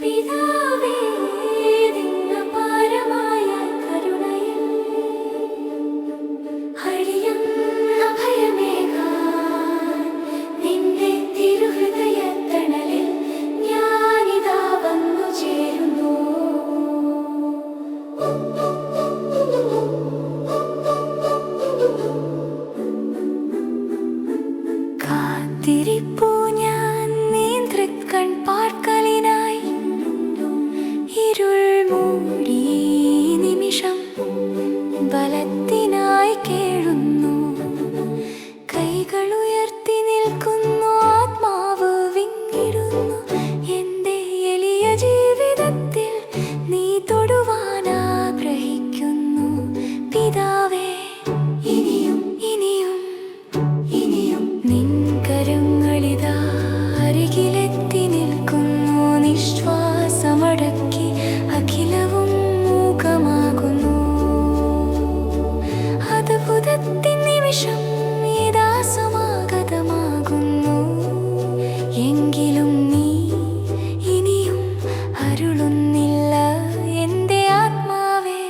പിതാവേ, നിന്നപാരമായ കരുണയിൽ അഴിയുന്ന ഭയമേകാൻ നിന്റെ തിരുഹൃദയത്തണലിൽ ഞാനിതാ വന്നു ചേരുന്നു. കാത്തിരിപ്പു ഞാൻ നീന്തൃക്കൺ പാർക്കലിനായി, ഇരുൾ മൂടി നിമിഷം ബലത്തിനായി കേഴുന്നു. കൈകളുയർത്തി നിൽക്കുന്നു, ആത്മാവ് വിങ്ങിടുന്നു. എന്റെ എളിയ ജീവിതത്തിൽ നീ തൊടുവാൻ ആഗ്രഹിക്കുന്നു. പിതാവേ, ഇനിയും ഇനിയും ഇനിയും നിൻ കരങ്ങളിതാ അരികിലെത്തി നിൽക്കുന്നു. നിശ്വാസമടക്കി അഖിലവും മൂകമാകുന്നു. അദ്ഭുതത്തിൻ നിമിഷം ഇതാ സമാഗതമാകുന്നു. എങ്കിലും നീ ഇനിയും അരുളുന്നില്ല. എന്റെ ആത്മാവേ,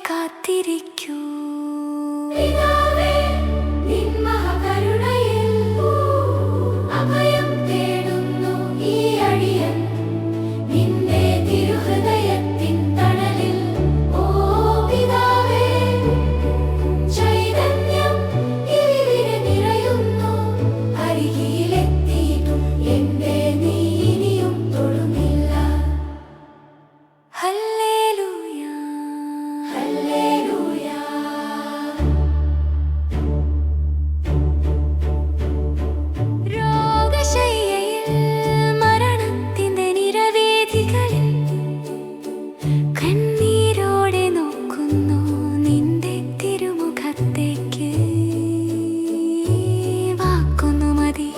കാത്തിരിക്കൂ. പിതാവേ, നിൻ മഹാകരുണയിൽ അഭയം തേടുന്നു ഈ അടിയൻ. നിന്റെ തിരുഹൃദയത്തിൻ തണലിൽ, ഓ പിതാവേ, ചൈതന്യം ഇവിടെ നിറയുന്നു. അരികിലെത്തിയിട്ടും എന്റെ നീ ഇനിയും തൊടുന്നില്ല. Hallelujah, hallelujah. രോഗശയ്യയിൽ, മരണത്തിന്റെ നിരവേദികളിൽ കണ്ണീരോടെ നോക്കുന്നു നിന്റെ തിരുമുഖത്തേക്ക്. വാക്കുന്നു മതി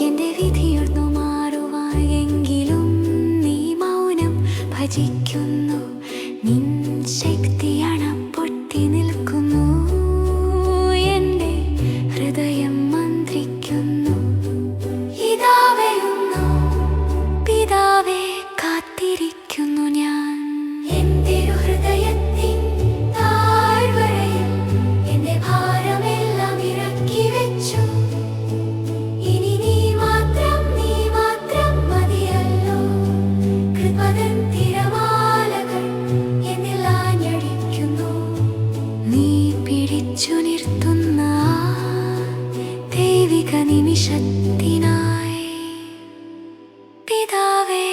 എന്റെ വിധിയൊന്നു മാറുവാൻ. എങ്കിലും നീ മൗനം ഭജിക്കുന്നു. നിൻ ശക്തി അണം പൊട്ടി നിൽക്കുന്നു. എന്റെ ഹൃദയം മന്ത്രിക്കുന്നു. ഇതാ വരുന്നു പിതാവേ, കാത്തിരിക്കുന്നു ഞാൻ. എന്റെ ഹൃദയത്തിൻ താഴ്വരയിൽ എന്റെ ഭാരമെല്ലാം ഇറക്കി വെച്ചു. ഇനി നീ മാത്രം മതിയല്ലോ. കൃപതൻ തിരമാലകൾ എന്നിൽ ആഞ്ഞടിക്കുന്നു. നീ പിടിച്ചു നിർത്തുന്ന ദൈവിക നിമിഷത്തിനായി. പിതാവേ,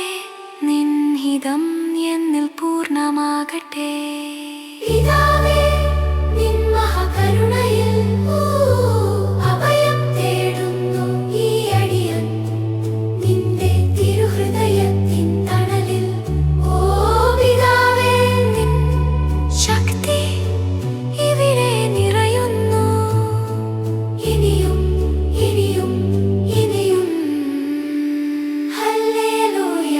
നിൻ ഹിതം എന്നിൽ പൂർണ്ണമാകട്ടെ. പിതാവേ, നിൻ മഹാകരുണയിൽ അഭയം തേടുന്നു ഈ അടിയൻ. നിന്റെ തിരുഹൃദയത്തിൻ തണലിൽ, ഓ പിതാവേ, നിൻ ശക്തി ഇവിടെ നിറയുന്നു. ഇനിയും ഇനിയും ഇനിയും. ഹല്ലേലൂയ.